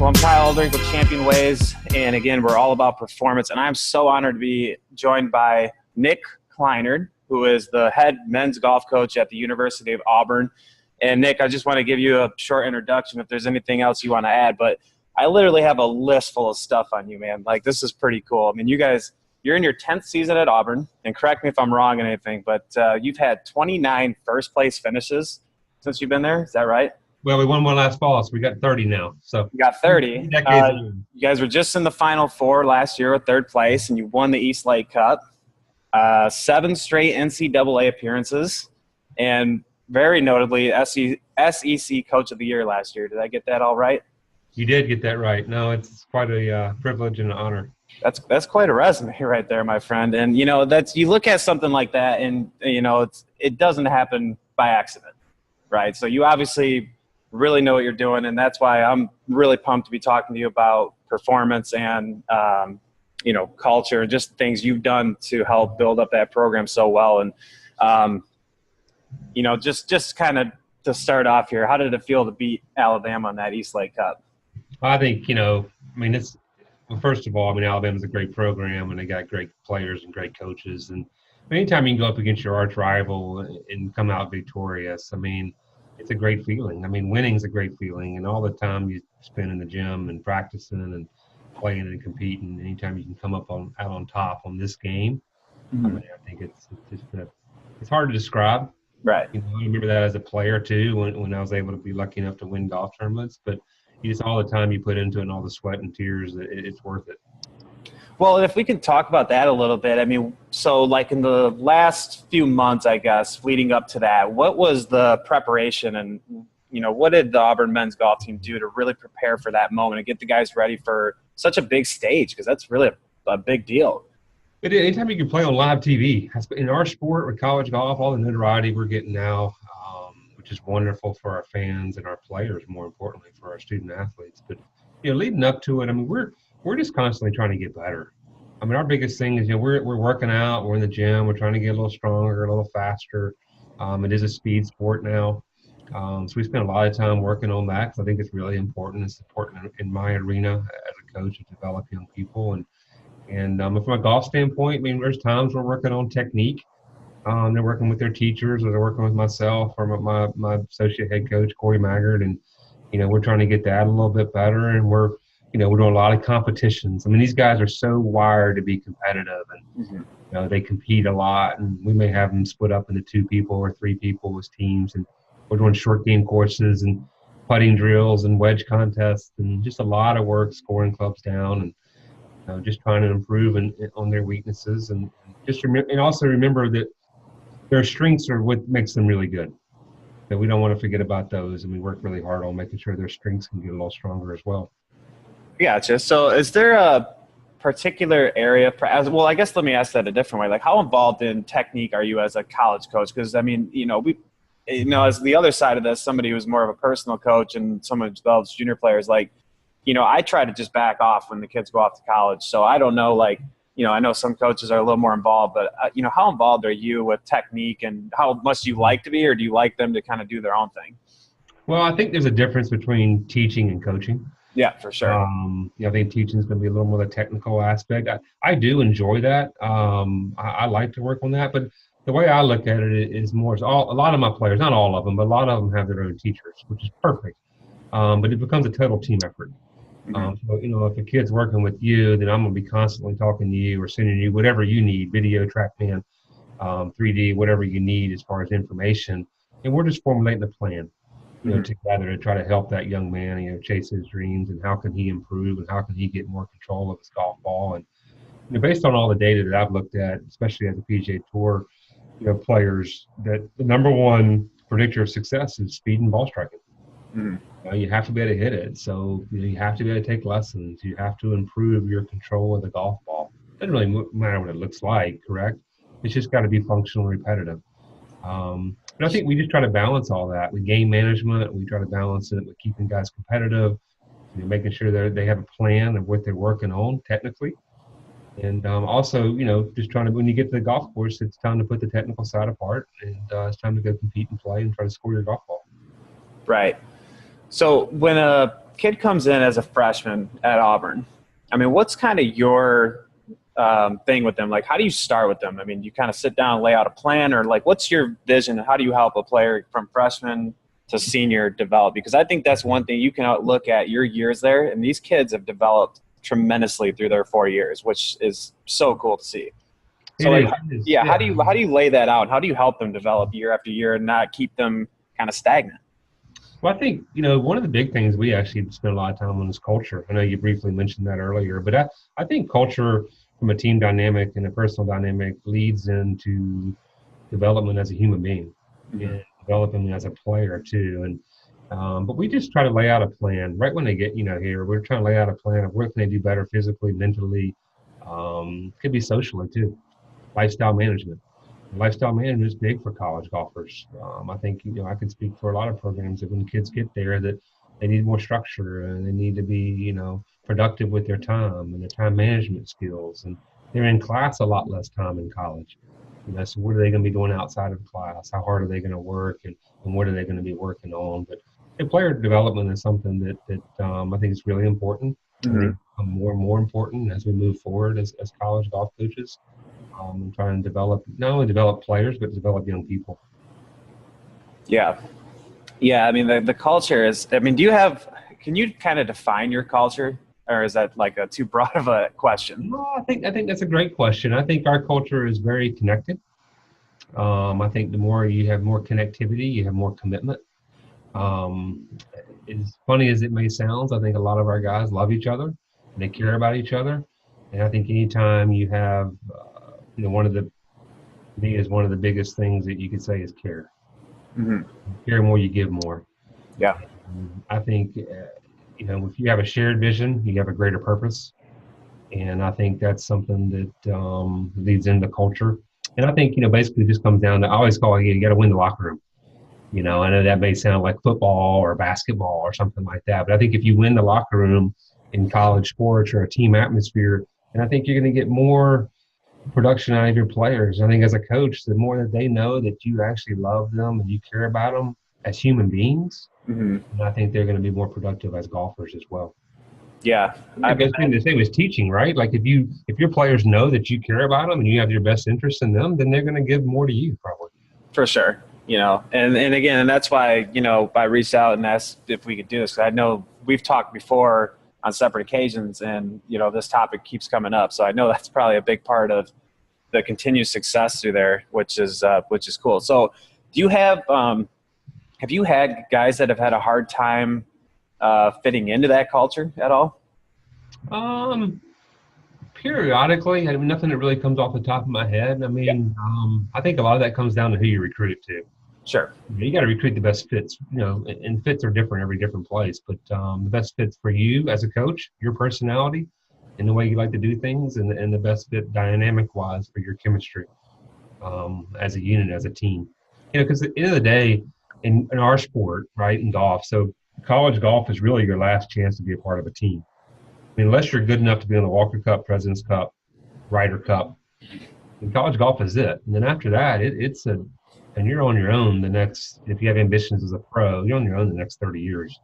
Well, I'm Kiel Alderink with Champion Ways, and again, we're all about performance, and I'm so honored to be joined by Nick Clinard, who is the head men's golf coach at the University of Auburn. And Nick, I just want to give you a short introduction if there's anything else you want to add, but I literally have a list full of stuff on you, man. Like, this is pretty cool. I mean, you guys, you're in your 10th season at Auburn, and correct me if I'm wrong on anything, but you've had 29 first-place finishes since you've been there. Is that right? Well, we won one last fall, so we got 30 now. So you got 30. You guys were just in the Final Four last year with third place, and you won the East Lake Cup. 7 straight NCAA appearances, and very notably SEC Coach of the Year last year. Did I get that all right? You did get that right. No, it's quite a privilege and an honor. That's quite a resume right there, my friend. And you know, you look at something like that, and you know, it doesn't happen by accident, right? So you obviously really know what you're doing, and that's why I'm really pumped to be talking to you about performance and you know, culture, just things you've done to help build up that program so well. And you know, just kind of to start off here, how did it feel to beat Alabama in that East Lake Cup? I think, you know, I mean, well, first of all, I mean, Alabama's a great program, and they got great players and great coaches. And anytime you can go up against your arch rival and come out victorious, I mean, it's a great feeling. I mean, winning's a great feeling, and all the time you spend in the gym and practicing and playing and competing, anytime you can come up out on top on this game, I mean, I think it's hard to describe. Right. You know, I remember that as a player too, when I was able to be lucky enough to win golf tournaments. But just all the time you put into it and all the sweat and tears, it's worth it. Well, if we can talk about that a little bit, I mean, so like in the last few months, I guess, leading up to that, what was the preparation and, you know, what did the Auburn men's golf team do to really prepare for that moment and get the guys ready for such a big stage? Because that's really a big deal. But anytime you can play on live TV, in our sport with college golf, all the notoriety we're getting now, which is wonderful for our fans and our players, more importantly for our student athletes. But you know, leading up to it, I mean, we're just constantly trying to get better. I mean, our biggest thing is, you know, we're working out, we're in the gym, we're trying to get a little stronger, a little faster. It is a speed sport now, so we spend a lot of time working on that because I think it's really important. It's important in my arena as a coach to develop young people. And from a golf standpoint, I mean, there's times we're working on technique. They're working with their teachers, or they're working with myself or my associate head coach, Corey Maggard. And, you know, we're trying to get that a little bit better. And we're doing a lot of competitions. I mean, these guys are so wired to be competitive, and, you know, they compete a lot. And we may have them split up into 2 people or 3 people as teams. And we're doing short game courses and putting drills and wedge contests and just a lot of work scoring clubs down and just trying to improve on their weaknesses, and also remember that their strengths are what makes them really good. That we don't want to forget about those, and we work really hard on making sure their strengths can get a little stronger as well. Gotcha. So is there a particular area, well, I guess let me ask that a different way. Like, how involved in technique are you as a college coach? Because, I mean, as the other side of this, somebody who's more of a personal coach and someone who develops junior players, like, you know, I try to just back off when the kids go off to college. So I don't know, like, you know, I know some coaches are a little more involved, but, you know, how involved are you with technique, and how much do you like to be, or do you like them to kind of do their own thing? Well, I think there's a difference between teaching and coaching. Yeah, for sure. I think teaching is going to be a little more the technical aspect. I do enjoy that. I like to work on that, but the way I look at it is more, a lot of my players, not all of them, but a lot of them have their own teachers, which is perfect. But it becomes a total team effort. So, you know, if a kid's working with you, then I'm going to be constantly talking to you or sending you whatever you need, video, TrackMan, 3D, whatever you need as far as information. And we're just formulating a plan, you know, together to try to help that young man, you know, chase his dreams, and how can he improve and how can he get more control of his golf ball. And, you know, based on all the data that I've looked at, especially as a PGA Tour, you know, players, that the number one predictor of success is speed and ball striking. You have to be able to hit it. So, you know, you have to be able to take lessons. You have to improve your control of the golf ball. It doesn't really matter what it looks like, correct? It's just got to be functional and repetitive. And I think we just try to balance all that with game management. We try to balance it with keeping guys competitive, you know, making sure they have a plan of what they're working on technically. And also, you know, just trying to, when you get to the golf course, it's time to put the technical side apart, and it's time to go compete and play and try to score your golf ball. Right. So when a kid comes in as a freshman at Auburn. I mean, what's kind of your thing with them? Like, how do you start with them? I mean, you kind of sit down and lay out a plan, or like, what's your vision? How do you help a player from freshman to senior develop? Because I think that's one thing you can look at your years there, and these kids have developed tremendously through their 4 years, which is so cool to see. So, like, how do you lay that out? How do you help them develop year after year and not keep them kind of stagnant? Well, I think, one of the big things we actually spend a lot of time on is culture. I know you briefly mentioned that earlier, but I think culture from a team dynamic and a personal dynamic leads into development as a human being and developing as a player too. And but we just try to lay out a plan right when they get here. We're trying to lay out a plan of what can they do better physically, mentally, could be socially too. Lifestyle management. Lifestyle management is big for college golfers. I think I can speak for a lot of programs that when kids get there that they need more structure and they need to be productive with their time and their time management skills, and they're in class a lot less time in college. So what are they going to be doing outside of class? How hard are they going to work, and what are they going to be working on? But player development is something that I think is really important. I think more and more important as we move forward as college golf coaches. And trying to not only develop players, but develop young people. Yeah. I mean, the culture is, can you kind of define your culture, or is that like a too broad of a question? No, I think that's a great question. I think our culture is very connected. I think the more you have more connectivity, you have more commitment. As funny as it may sound, I think a lot of our guys love each other and they care about each other. And I think anytime you have one of the biggest things that you could say is care. Care more, you give more. Yeah. I think, if you have a shared vision, you have a greater purpose. And I think that's something that leads into culture. And I think, basically it just comes down to, I always call it, you got to win the locker room. I know that may sound like football or basketball or something like that, but I think if you win the locker room in college sports or a team atmosphere, and I think you're going to get more production out of your players. I think as a coach, the more that they know that you actually love them and you care about them as human beings, and I think they're going to be more productive as golfers as well. Yeah. I guess the same as teaching, right? Like if your players know that you care about them and you have your best interest in them, then they're going to give more to you probably. For sure. And again, and that's why, I reached out and asked if we could do this. 'Cause I know we've talked before on separate occasions, and this topic keeps coming up. So I know that's probably a big part of the continued success through there, which is cool. So do you have you had guys that have had a hard time fitting into that culture at all? Periodically. I mean, nothing that really comes off the top of my head. I mean, I think a lot of that comes down to who you recruit to. Sure. You got to recruit the best fits, and fits are different every different place, but the best fits for you as a coach, your personality, and the way you like to do things, and the best fit dynamic-wise for your chemistry as a unit, as a team. Because at the end of the day, in our sport, right, in golf, so college golf is really your last chance to be a part of a team. I mean, unless you're good enough to be on the Walker Cup, President's Cup, Ryder Cup, and college golf is it. And then after that, and you're on your own the next, if you have ambitions as a pro, you're on your own the next 30 years.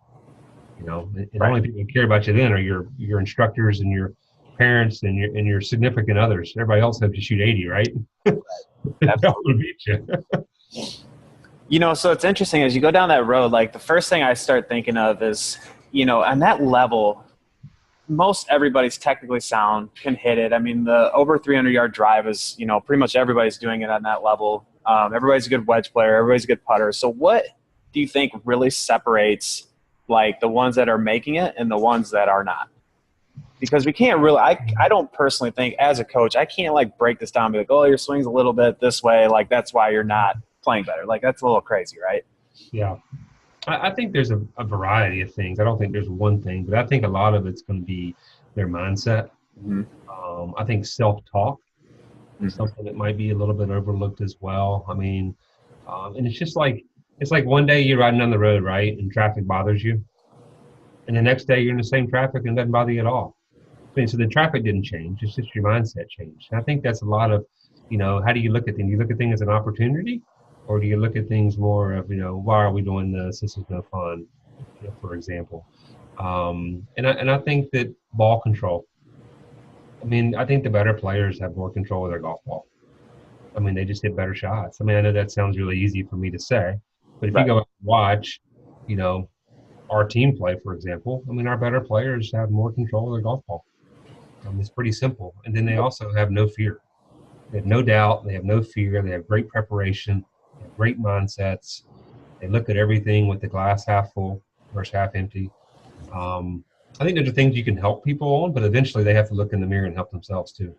And right. The only people who care about you then are your instructors and your parents and your significant others. Everybody else hopes you shoot 80, right? That would beat you. So it's interesting as you go down that road, like the first thing I start thinking of is, on that level, most everybody's technically sound, can hit it. I mean, the over 300-yard drive is, pretty much everybody's doing it on that level. Everybody's a good wedge player. Everybody's a good putter. So what do you think really separates, like, the ones that are making it and the ones that are not? Because we can't really – I don't personally think, as a coach, I can't, like, break this down and be like, oh, your swing's a little bit this way. Like, that's why you're not playing better. Like, that's a little crazy, right? Yeah. I think there's a variety of things. I don't think there's one thing, but I think a lot of it's going to be their mindset. I think self-talk is something that might be a little bit overlooked as well. I mean, and it's like one day you're riding down the road, right, and traffic bothers you, and the next day you're in the same traffic and it doesn't bother you at all. I mean, so the traffic didn't change. It's just your mindset changed. And I think that's a lot of, how do you look at things? You look at things as an opportunity, or do you look at things more of, why are we doing this? This is no fun, for example. And I think that ball control. I mean, I think the better players have more control of their golf ball. I mean, they just hit better shots. I mean, I know that sounds really easy for me to say, but if you Right. go and watch, our team play, for example, I mean, our better players have more control of their golf ball. It's pretty simple. And then they also have no fear. They have no doubt. They have no fear. They have great preparation, they have great mindsets. They look at everything with the glass half full versus half empty. I think those are things you can help people on, but eventually they have to look in the mirror and help themselves too.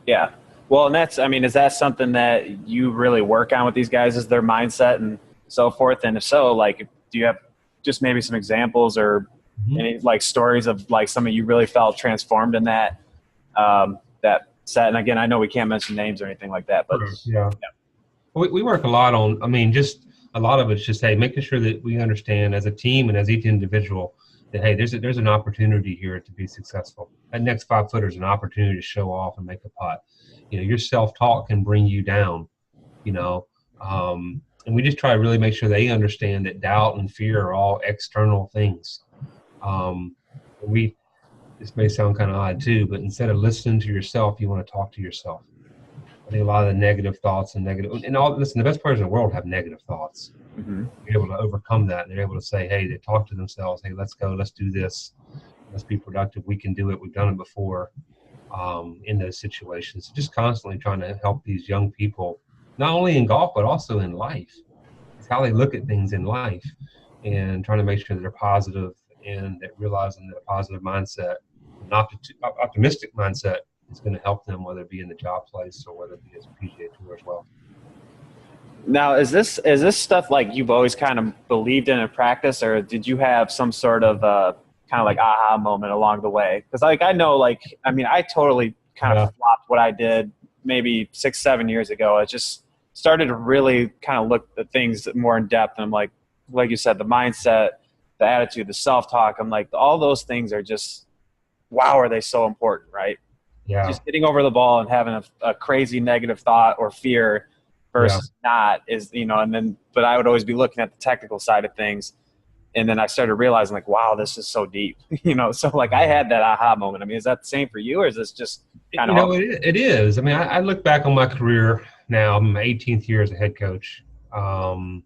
Yeah. Well, and is that something that you really work on with these guys, is their mindset and so forth? And if so, like, do you have just maybe some examples or any like stories of like something you really felt transformed in that, that set? And again, I know we can't mention names or anything like that, but yeah. We work a lot on, I mean, just a lot of it's just, hey, making sure that we understand as a team and as each individual that, hey, there's an opportunity here to be successful. That next 5 footer is an opportunity to show off and make a putt. Your self-talk can bring you down, and we just try to really make sure they understand that doubt and fear are all external things. This may sound kind of odd too, but instead of listening to yourself, you want to talk to yourself. I think a lot of the negative thoughts and listen, the best players in the world have negative thoughts. Mm-hmm. They're able to overcome that. They're able to say, hey, they talk to themselves. Hey, let's go. Let's do this. Let's be productive. We can do it. We've done it before in those situations. Just constantly trying to help these young people, not only in golf, but also in life. It's how they look at things in life and trying to make sure that they're positive and that realizing that a positive mindset, an optimistic mindset is going to help them, whether it be in the job place or whether it be as a PGA Tour as well. Now, is this stuff like you've always kind of believed in practice, or did you have some sort of kind of like aha moment along the way? Because like I know, I totally kind of flopped what I did maybe 6-7 years ago. I just started to really kind of look at things more in depth, and I'm like you said, the mindset, the attitude, the self-talk. I'm like, all those things are just, wow, are they so important, right? Yeah. Just getting over the ball and having a crazy negative thought or fear versus not is, but I would always be looking at the technical side of things. And then I started realizing like, wow, this is so deep, so like I had that aha moment. I mean, is that the same for you, or is this just kind of? It is. I mean, I look back on my career now. I'm my 18th year as a head coach, 10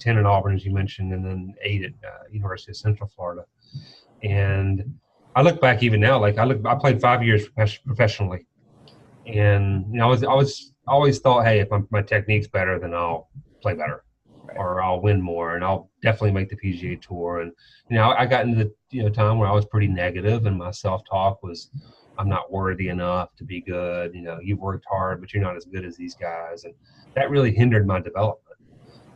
at Auburn, as you mentioned, and then 8 at University of Central Florida. And I look back even now, like I played 5 years professionally. And, I always thought, hey, if my technique's better, then I'll play better. Or I'll win more, and I'll definitely make the PGA Tour. And I got into the time where I was pretty negative, and my self-talk was, I'm not worthy enough to be good. You've worked hard, but you're not as good as these guys, and that really hindered my development.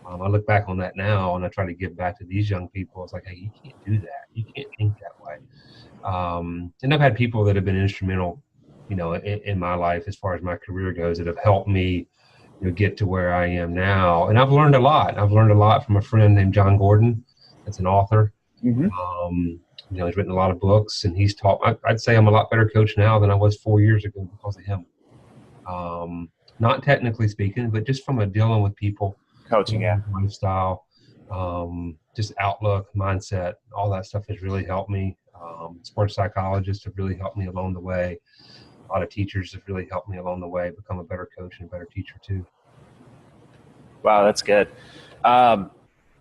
I look back on that now, and I try to give back to these young people. It's like, hey, you can't do that. You can't think that way. And I've had people that have been instrumental, in my life as far as my career goes, that have helped me get to where I am now. And I've learned a lot. I've learned a lot from a friend named John Gordon. That's an author. Mm-hmm. He's written a lot of books, and he's taught. I'd say I'm a lot better coach now than I was 4 years ago because of him. Not technically speaking, but just from a dealing with people, coaching, lifestyle, just outlook, mindset, all that stuff has really helped me. Sports psychologists have really helped me along the way. A lot of teachers have really helped me along the way become a better coach and a better teacher too. Wow, that's good.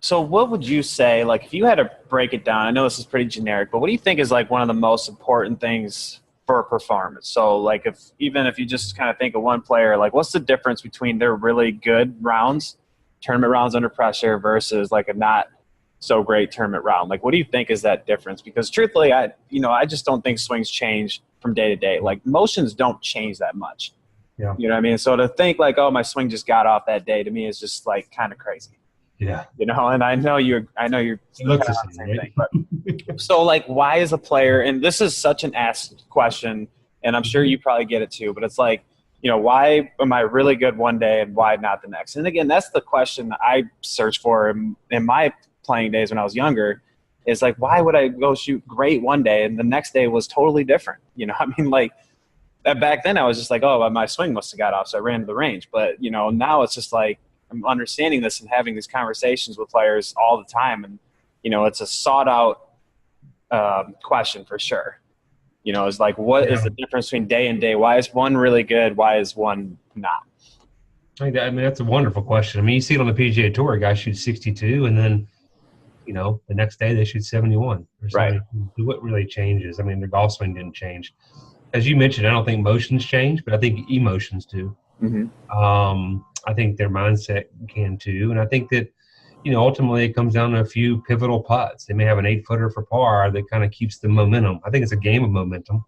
So what would you say, like if you had to break it down, I know this is pretty generic, but what do you think is like one of the most important things for performance? So like if you just kind of think of one player, like what's the difference between their really good rounds, tournament rounds under pressure versus like a not so great tournament round? Like what do you think is that difference? Because truthfully, I just don't think swings change from day to day. Like motions don't change that much. Yeah. You know what I mean? So to think like, oh, my swing just got off that day, to me is just like kind of crazy. Yeah. And I know you're it looks the same thing. But so like, why is a player, and this is such an asked question, and I'm sure you probably get it too, but it's like, why am I really good one day and why not the next? And again, that's the question I search for in my playing days when I was younger. Is like, why would I go shoot great one day and the next day was totally different? Like back then I was just like, oh, my swing must have got off, so I ran to the range. But, now it's just like I'm understanding this and having these conversations with players all the time. And, it's a sought out question for sure. You know, is like, what is the difference between day and day? Why is one really good? Why is one not? I mean, that's a wonderful question. I mean, you see it on the PGA Tour, a guy shoots 62, and then, you know, the next day they shoot 71 or 72. Right. What really changes? I mean, their golf swing didn't change. As you mentioned, I don't think motions change, but I think emotions do. I think their mindset can too. And I think that, you know, ultimately it comes down to a few pivotal putts. They may have an 8-footer for par that kind of keeps the momentum. I think it's a game of momentum.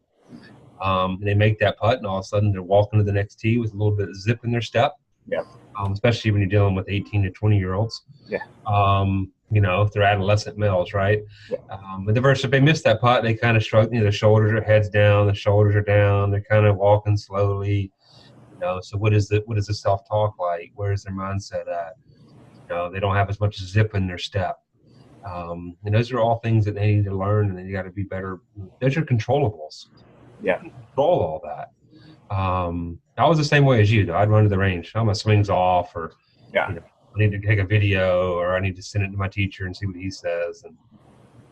And they make that putt, and all of a sudden they're walking to the next tee with a little bit of zip in their step. Yeah. Especially when you're dealing with 18 to 20-year-olds. Yeah. You know, if they're adolescent males, right? Yeah. But the verse, if they miss that putt, they kind of shrug. You know, the shoulders are heads down, the shoulders are down. They're kind of walking slowly. You know, so what is the self-talk like? Where is their mindset at? You know, they don't have as much zip in their step. And those are all things that they need to learn, and they got to be better. Those are controllables. Yeah. Control all that. I was the same way as you, though. I'd run to the range. Oh, my swing's off, or you know, I need to take a video, or I need to send it to my teacher and see what he says. And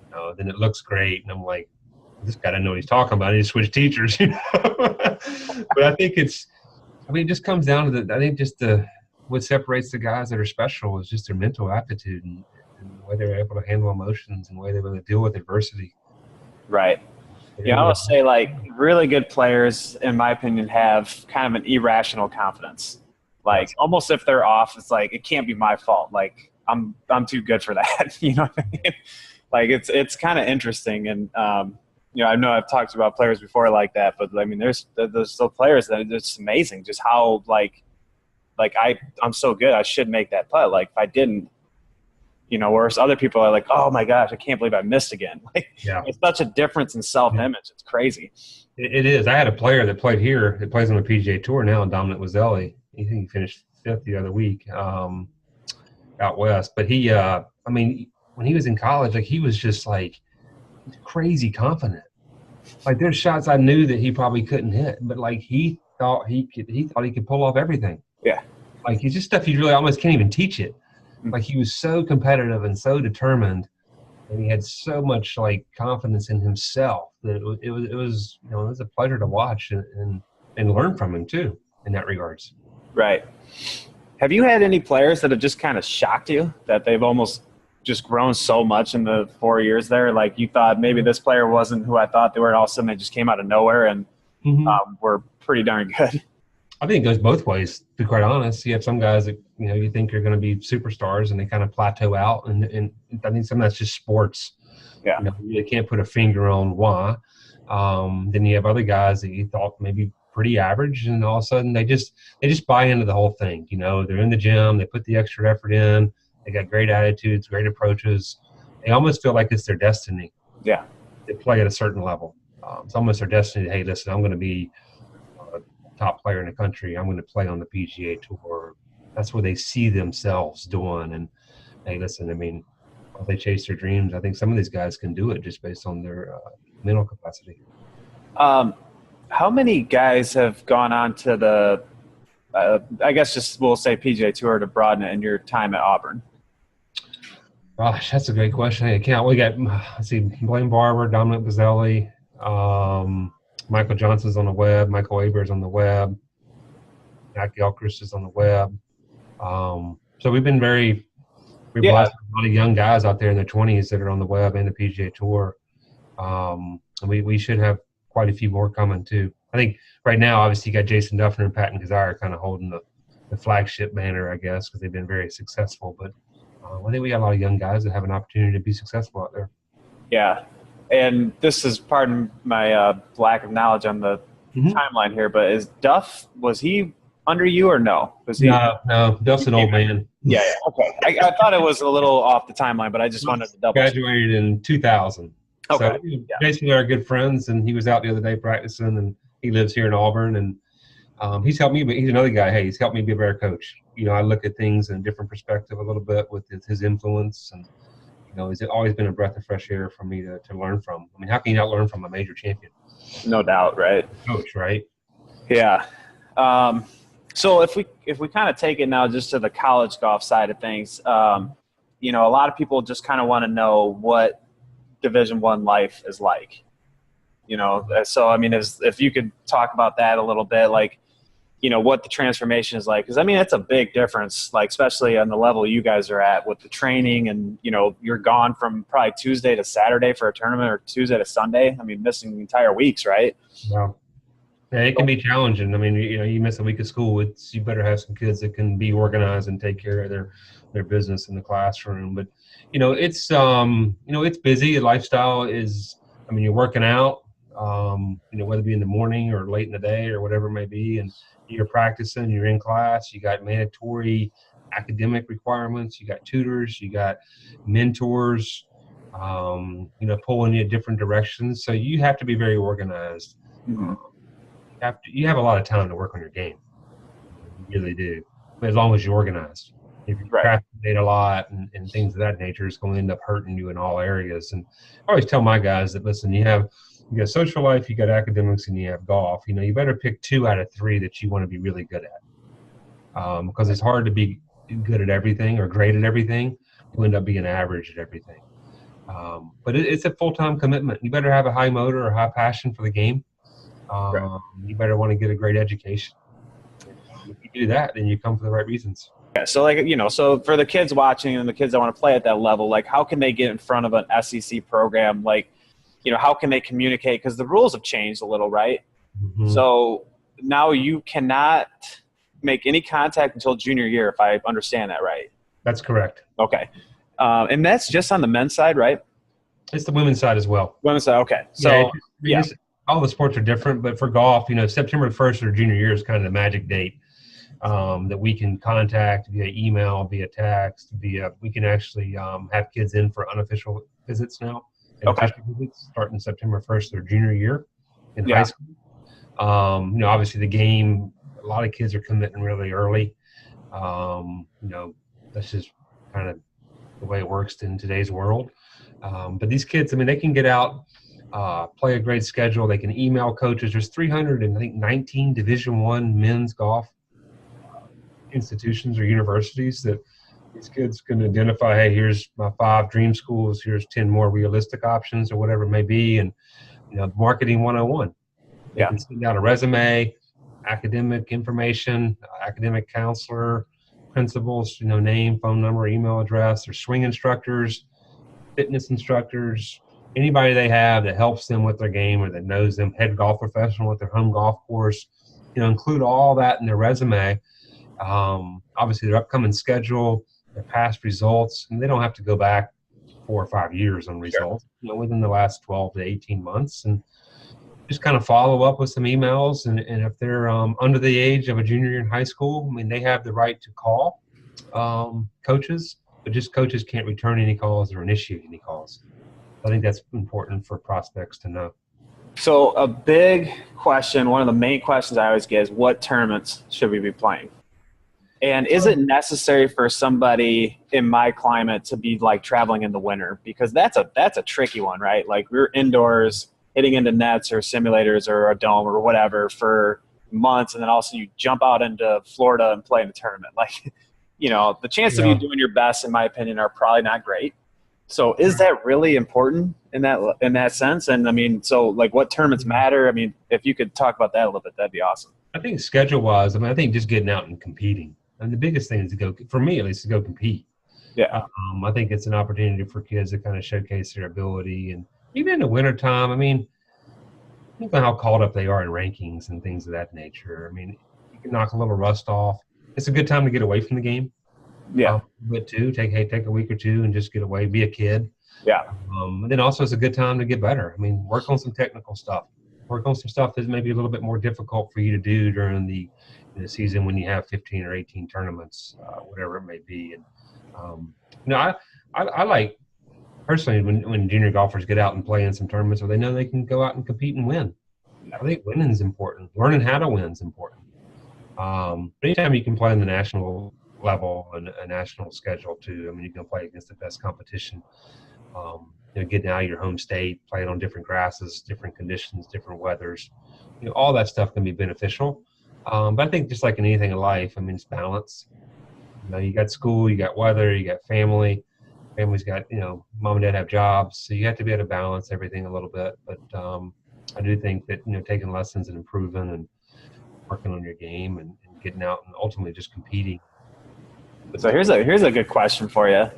you know, then it looks great, and I'm like, this guy doesn't know what he's talking about. I need to switch teachers, you know. But I think it just comes down to I think just what separates the guys that are special is just their mental aptitude and the way they're able to handle emotions and the way they're able to deal with adversity. Right. Yeah, I would say, like, really good players, in my opinion, have kind of an irrational confidence. Like, almost if they're off, it's like, it can't be my fault. Like, I'm too good for that. You know what I mean? Like, it's kind of interesting. And, you know I've talked about players before like that, but, I mean, there's still players that it's amazing just how, like I'm so good, I should make that putt. Like, if I didn't, you know, whereas other people are like, oh my gosh, I can't believe I missed again. Like, it's such a difference in self-image. It's crazy. It is. I had a player that played here, that plays on the PGA Tour now, Dominic Wazzelli. I think he finished 5th the other week out west. But he, I mean, when he was in college, like, he was just like crazy confident. Like, there's shots I knew that he probably couldn't hit, but like he thought he could pull off everything. Yeah. Like, it's just stuff you really almost can't even teach it. Like, he was so competitive and so determined, and he had so much like confidence in himself that it was you know, it was a pleasure to watch and learn from him too in that regards. Right. Have you had any players that have just kind of shocked you, that they've almost just grown so much in the 4 years there? Like, you thought maybe this player wasn't who I thought they were, and all of a sudden they just came out of nowhere and were pretty darn good. I think it goes both ways, to be quite honest. You have some guys that, you know, you think are going to be superstars and they kind of plateau out. And I think some of that's just sports. Yeah. You know, you can't put a finger on why. Then you have other guys that you thought maybe pretty average, and all of a sudden they just buy into the whole thing. You know, they're in the gym, they put the extra effort in, they got great attitudes, great approaches. They almost feel like it's their destiny. Yeah. They play at a certain level. It's almost their destiny. Hey, listen, I'm going to be top player in the country. I'm going to play on the PGA Tour. That's what they see themselves doing. And hey, listen, I mean, if they chase their dreams, I think some of these guys can do it just based on their mental capacity. How many guys have gone on to the, I guess just we'll say PGA Tour to broaden it in your time at Auburn? Gosh, that's a great question. I can't. We got, let's see, Blaine Barber, Dominic Wazzelli, Michael Johnson's on the web. Michael Aber's on the web. Matt Gilchrist is on the web. So we've been very blessed with a lot of young guys out there in their 20s that are on the web and the PGA Tour. And we should have quite a few more coming too. I think right now, obviously, you got Jason Duffner and Patton Kazire kind of holding the flagship banner, I guess, because they've been very successful. But I think we got a lot of young guys that have an opportunity to be successful out there. Yeah. And this is, pardon my lack of knowledge on the timeline here, but was he under you or no? No, Duff's an old man. Yeah, okay. I thought it was a little off the timeline, but I just wanted to double check. Graduated in 2000. Okay. So Jason and I are good friends, and he was out the other day practicing, and he lives here in Auburn, and he's helped me, but he's another guy. Hey, he's helped me be a better coach. You know, I look at things in a different perspective a little bit with his influence, and you know, it's always been a breath of fresh air for me to learn from. I mean, how can you not learn from a major champion? No doubt, right? Coach, right? Yeah. So if we kind of take it now just to the college golf side of things, you know, a lot of people just kind of want to know what Division I life is like. So I mean, if you could talk about that a little bit, like, what the transformation is like, because I mean, it's a big difference, like especially on the level you guys are at with the training, and you're gone from probably Tuesday to Saturday for a tournament, or Tuesday to Sunday. I mean, missing entire weeks, right? Yeah. Yeah, it can be challenging. I mean, you miss a week of school. You better have some kids that can be organized and take care of their business in the classroom. But it's busy. The lifestyle is. I mean, you're working out. Whether it be in the morning or late in the day or whatever it may be, and you're practicing, you're in class, you got mandatory academic requirements, you got tutors, you got mentors, pulling you in different directions. So you have to be very organized. Mm-hmm. You have a lot of time to work on your game. You really do. But as long as you're organized. If you procrastinate a lot and things of that nature, it's going to end up hurting you in all areas. And I always tell my guys that, listen, you got social life, you got academics, and you have golf. You better pick 2 out of 3 that you want to be really good at. Because it's hard to be good at everything or great at everything. You end up being average at everything. But it's a full-time commitment. You better have a high motor or high passion for the game. You better want to get a great education. If you do that, then you come for the right reasons. Yeah, so so for the kids watching and the kids that want to play at that level, like how can they get in front of an SEC program? Like, how can they communicate? Because the rules have changed a little, right? Mm-hmm. So now you cannot make any contact until junior year, if I understand that right. That's correct. Okay. And that's just on the men's side, right? It's the women's side as well. Women's side, okay. So, all the sports are different, but for golf, September 1st or junior year is kind of the magic date that we can contact via email, via text, we can actually have kids in for unofficial visits now. Okay. Visits starting September 1st their junior year in high school. Obviously the game, a lot of kids are committing really early. That's just kind of the way it works in today's world. But these kids, they can get out, play a great schedule. They can email coaches. There's 319 Division I men's golf institutions or universities that these kids can identify, hey, here's my 5 dream schools, here's 10 more realistic options or whatever it may be. And, marketing 101. You can send out a resume, academic information, academic counselor, principals, name, phone number, email address, or swing instructors, fitness instructors, anybody they have that helps them with their game or that knows them, head golf professional at their home golf course, include all that in their resume. Obviously their upcoming schedule, their past results, and they don't have to go back 4 or 5 years on results, within the last 12 to 18 months, and just kind of follow up with some emails. And if they're under the age of a junior year in high school, they have the right to call coaches, but just coaches can't return any calls or initiate any calls. I think that's important for prospects to know. So a big question, one of the main questions I always get is, what tournaments should we be playing? And is it necessary for somebody in my climate to be like traveling in the winter? Because that's a tricky one, right? Like we're indoors hitting into nets or simulators or a dome or whatever for months, and then also you jump out into Florida and play in a tournament. Like, the chances of you doing your best, in my opinion, are probably not great. So is that really important in that sense? And so like what tournaments matter? If you could talk about that a little bit, that'd be awesome. I think schedule-wise, I think just getting out and competing. And the biggest thing is to go, for me at least, to go compete. Yeah. I think it's an opportunity for kids to kind of showcase their ability. And even in the wintertime, think about how caught up they are in rankings and things of that nature. You can knock a little rust off. It's a good time to get away from the game. Yeah. But too, take a week or two and just get away, be a kid. Yeah. And then also it's a good time to get better. Work on some technical stuff. Work on some stuff that's maybe a little bit more difficult for you to do during the season when you have 15 or 18 tournaments, whatever it may be. And I like personally when junior golfers get out and play in some tournaments where they know they can go out and compete and win. I think winning is important. Learning how to win is important. But anytime you can play on the national level and a national schedule too, you can play against the best competition. Getting out of your home state, playing on different grasses, different conditions, different weathers, all that stuff can be beneficial. But I think just like in anything in life, it's balance. You got school, you got weather, you got family. Family's got, mom and dad have jobs, so you have to be able to balance everything a little bit. But I do think that, taking lessons and improving and working on your game and getting out and ultimately just competing. So here's a good question for you.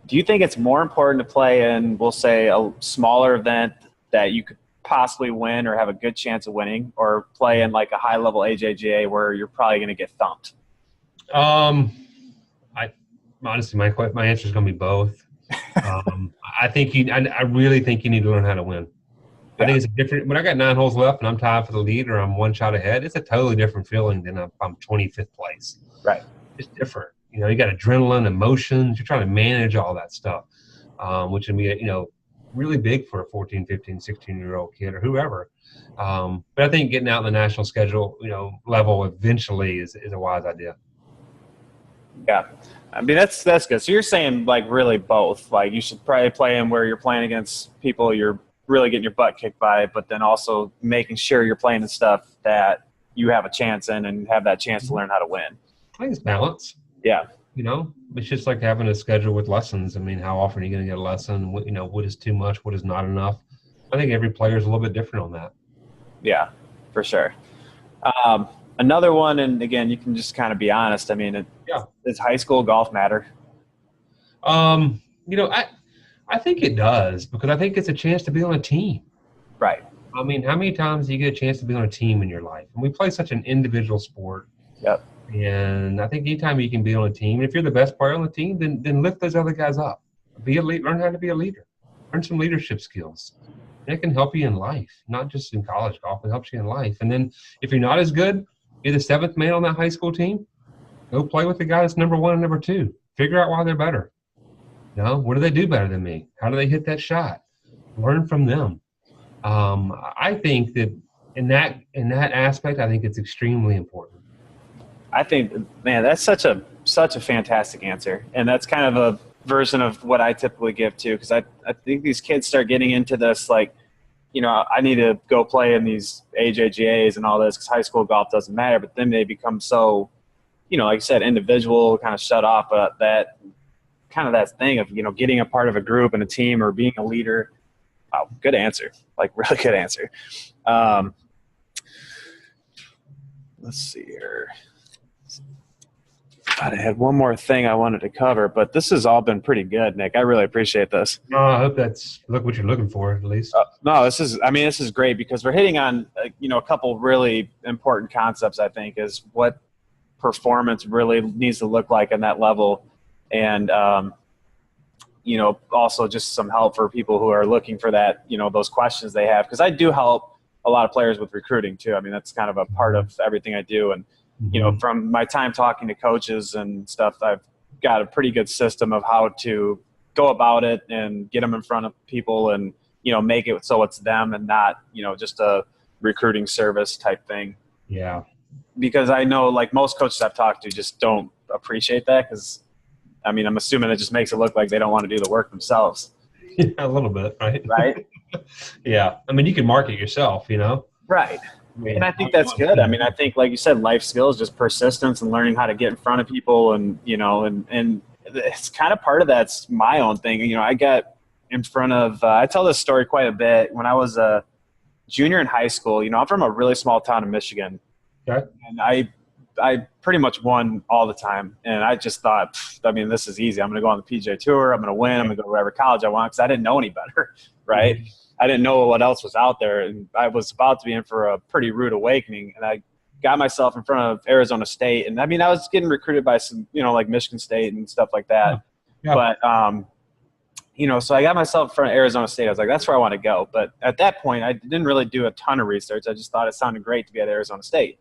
Do you think it's more important to play in, we'll say, a smaller event that you could possibly win or have a good chance of winning, or play in like a high-level AJGA where you're probably going to get thumped? I honestly, my answer is going to be both. I really think you need to learn how to win. I think it's a different. When I got 9 holes left and I'm tied for the lead or I'm 1 shot ahead, it's a totally different feeling than I'm 25th place. Right. It's different. You got adrenaline, emotions. You're trying to manage all that stuff, which can be, really big for a 14, 15, 16-year-old kid or whoever. But I think getting out in the national schedule, level eventually is a wise idea. Yeah. I mean, that's good. So you're saying like really both. Like you should probably play in where you're playing against people you're really getting your butt kicked by, but then also making sure you're playing in stuff that you have a chance in and have that chance to learn how to win. I think it's balance. Yeah. It's just like having a schedule with lessons. I mean, how often are you going to get a lesson? What is too much? What is not enough? I think every player is a little bit different on that. Yeah, for sure. Another one, and again, you can just kind of be honest. I mean, does high school golf matter? I think it does, because I think it's a chance to be on a team. Right. I mean, how many times do you get a chance to be on a team in your life? And we play such an individual sport. Yep. And I think anytime you can be on a team, if you're the best player on the team, then lift those other guys up. Be a lead, learn how to be a leader. Learn some leadership skills. And it can help you in life, not just in college golf. It helps you in life. And then if you're not as good, you're the 7th man on that high school team, go play with the guy that's number 1 and number 2. Figure out why they're better. What do they do better than me? How do they hit that shot? Learn from them. I think that in that aspect, I think it's extremely important. I think, man, that's such a fantastic answer. And that's kind of a version of what I typically give too, because I think these kids start getting into this, like, I need to go play in these AJGAs and all this because high school golf doesn't matter. But then they become so, like you said, individual, kind of shut off. But that kind of that thing of, getting a part of a group and a team or being a leader. Oh, good answer. Like, really good answer. Let's see here. God, I had one more thing I wanted to cover, but this has all been pretty good, Nick. I really appreciate this. I hope that's what you're looking for, at least. No, this is great because we're hitting on, a couple really important concepts, I think, is what performance really needs to look like in that level. And, also just some help for people who are looking for that, those questions they have. Because I do help a lot of players with recruiting too. I mean, that's kind of a part of everything I do. And, from my time talking to coaches and stuff, I've got a pretty good system of how to go about it and get them in front of people and, make it so it's them and not, just a recruiting service type thing. Yeah. Because I know, like, most coaches I've talked to just don't appreciate that because, I'm assuming it just makes it look like they don't want to do the work themselves. Yeah, a little bit, right? Right? Yeah. You can market yourself, Right. And I think that's good. I think, like you said, life skills, just persistence and learning how to get in front of people and, and it's kind of part of that's my own thing. I got in front of I tell this story quite a bit. When I was a junior in high school, I'm from a really small town in Michigan. Okay. And I pretty much won all the time. And I just thought, this is easy. I'm going to go on the PGA Tour. I'm going to win. I'm going to go to wherever college I want because I didn't know any better, right? Mm-hmm. I didn't know what else was out there, and I was about to be in for a pretty rude awakening. And I got myself in front of Arizona State, and I was getting recruited by some, like Michigan State and stuff like that. Yeah. But so I got myself in front of Arizona State. I was like, that's where I want to go. But at that point, I didn't really do a ton of research. I just thought it sounded great to be at Arizona State,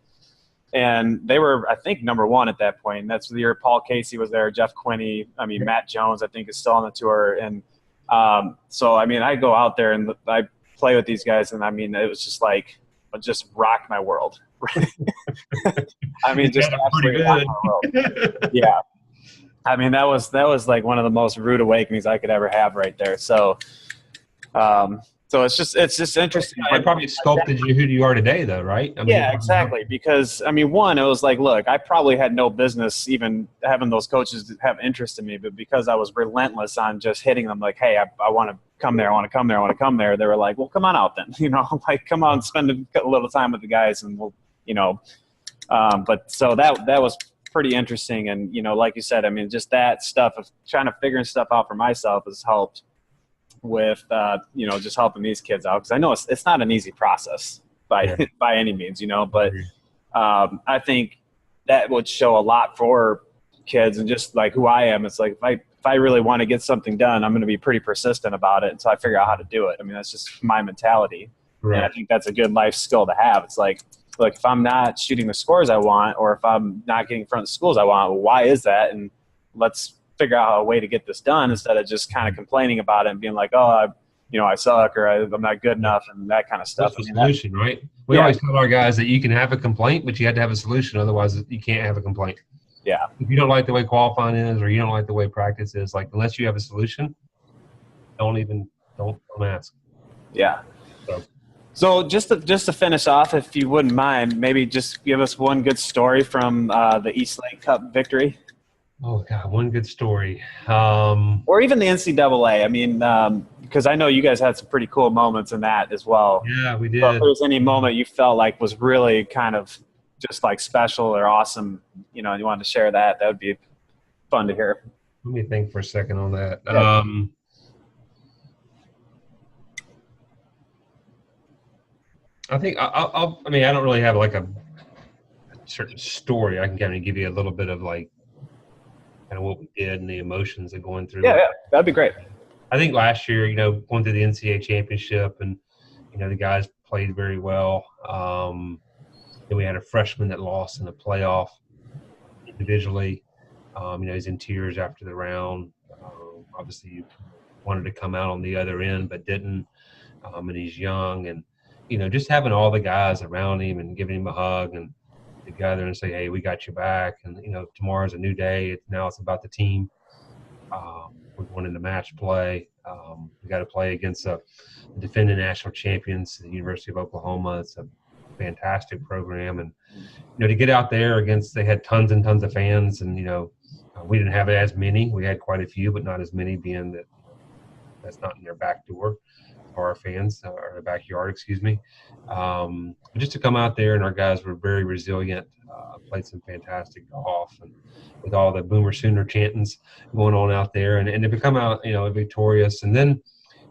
and they were, I think, number 1 at that point. And that's the year Paul Casey was there, Jeff Quinney. Matt Jones, I think, is still on the tour, and so, I go out there and I play with these guys and it was just like, it just rocked my world. Just absolutely rocked my world. Yeah. that was like one of the most rude awakenings I could ever have right there. So, So it's just interesting. It probably sculpted you who you are today, though, right? I mean, yeah, exactly. Because I mean, one, it was like, look, I probably had no business even having those coaches have interest in me, but because I was relentless on just hitting them, like, hey, I want to come there, I want to come there, I want to come there. They were like, well, come on out then, like, come on, spend a little time with the guys, and we'll, But so that was pretty interesting, and like you said, I mean, just that stuff of trying to figuring stuff out for myself has helped with just helping these kids out, because I know it's not an easy process by any means, but I think that would show a lot for kids, and just like who I am, it's like if I really want to get something done, I'm going to be pretty persistent about it until I figure out how to do it. I mean, that's just my mentality. Right. And I think that's a good life skill to have. It's like, look, if I'm not shooting the scores I want, or if I'm not getting in front of the schools I want, well, why is that? And let's figure out a way to get this done, instead of just kind of complaining about it and being like, oh, I suck, or I'm not good enough, and that kind of stuff. That's the solution, right? We always tell our guys that you can have a complaint, but you have to have a solution. Otherwise, you can't have a complaint. Yeah. If you don't like the way qualifying is, or you don't like the way practice is, like, unless you have a solution, don't ask. Yeah. So just to finish off, if you wouldn't mind, maybe just give us one good story from the East Lake Cup victory. Oh, God, one good story. Or even the NCAA. I mean, because I know you guys had some pretty cool moments in that as well. Yeah, we did. So if there was any moment you felt like was really kind of just like special or awesome, and you wanted to share that would be fun to hear. Let me think for a second on that. Yeah. I think I don't really have like a certain story. I can kind of give you a little bit of like kind of what we did and the emotions of going through. Yeah, that'd be great. I think last year, going through the NCAA Championship, and the guys played very well. Then we had a freshman that lost in the playoff individually. He's in tears after the round. Obviously, he wanted to come out on the other end, but didn't. And he's young, and just having all the guys around him and giving him a hug and together and say, hey, we got you back. And, tomorrow's a new day. Now it's about the team. We're going into match play. We got to play against the defending national champions, the University of Oklahoma. It's a fantastic program. And, to get out there they had tons and tons of fans. And, we didn't have as many. We had quite a few, but not as many, being that that's not in their back door. Or our fans, or the backyard, excuse me. Just to come out there, and our guys were very resilient, played some fantastic golf, and with all the Boomer Sooner chantings going on out there, and to become out, victorious. And then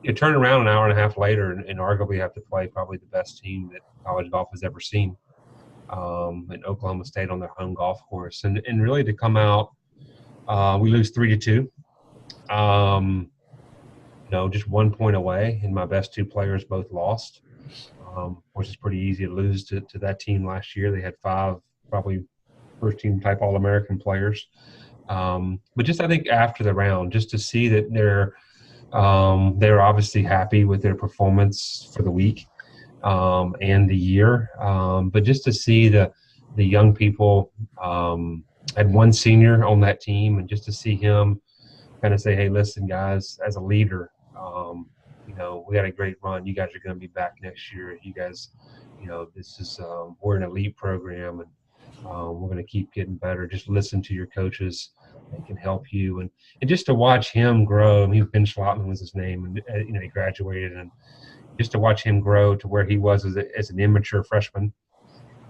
you turn around an hour and a half later and arguably have to play probably the best team that college golf has ever seen, in Oklahoma State on their home golf course. And really to come out, we lose 3-2. Just 1 point away, and my best two players both lost, which is pretty easy to lose to that team last year. They had 5 probably first-team type All-American players. But just I think after the round, just to see that they're obviously happy with their performance for the week and the year. But just to see the young people, had one senior on that team, and just to see him kind of say, hey, listen, guys, as a leader, we had a great run. You guys are going to be back next year. You guys, this is we're an elite program, and we're going to keep getting better. Just listen to your coaches. They can help you. And just to watch him grow, Ben Schlottman was his name, and, he graduated. And just to watch him grow to where he was as an immature freshman,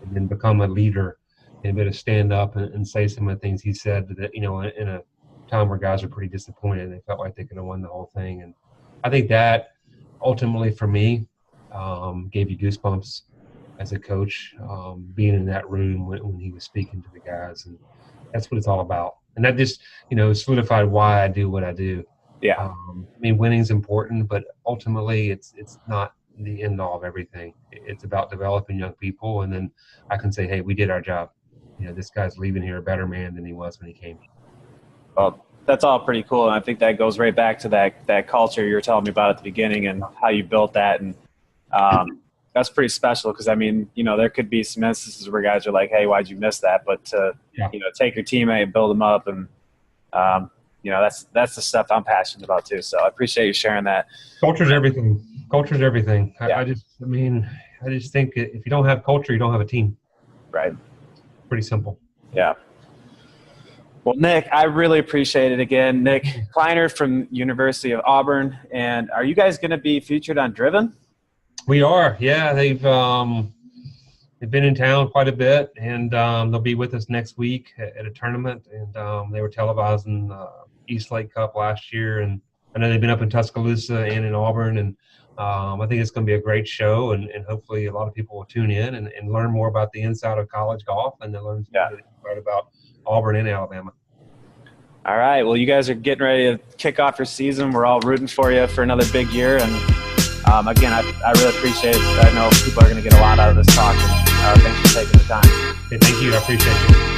and then become a leader and be able to stand up and say some of the things he said that, in a time where guys are pretty disappointed. They felt like they could have won the whole thing. And I think that ultimately for me gave you goosebumps as a coach, being in that room when he was speaking to the guys. And that's what it's all about. And that just, solidified why I do what I do. Yeah. Winning's important, but ultimately it's not the end all of everything. It's about developing young people. And then I can say, hey, we did our job. This guy's leaving here a better man than he was when he came. Well, that's all pretty cool, and I think that goes right back to that culture you were telling me about at the beginning and how you built that, and that's pretty special because, there could be some instances where guys are like, hey, why'd you miss that? But to, take your teammate, build them up, and, that's the stuff I'm passionate about too. So I appreciate you sharing that. Culture's everything. Culture is everything. Yeah. I just think if you don't have culture, you don't have a team. Right. Pretty simple. Yeah. Well, Nick, I really appreciate it again. Nick Clinard from University of Auburn. And are you guys going to be featured on Driven? We are. Yeah, they've been in town quite a bit, and they'll be with us next week at a tournament. And they were televising East Lake Cup last year, and I know they've been up in Tuscaloosa and in Auburn, and I think it's going to be a great show, and hopefully a lot of people will tune in and learn more about the inside of college golf, and then learn more about Auburn and Alabama. All right. Well, you guys are getting ready to kick off your season. We're all rooting for you for another big year. And again, I really appreciate it. I know people are going to get a lot out of this talk. And thanks for taking the time. Hey, thank you. I appreciate you.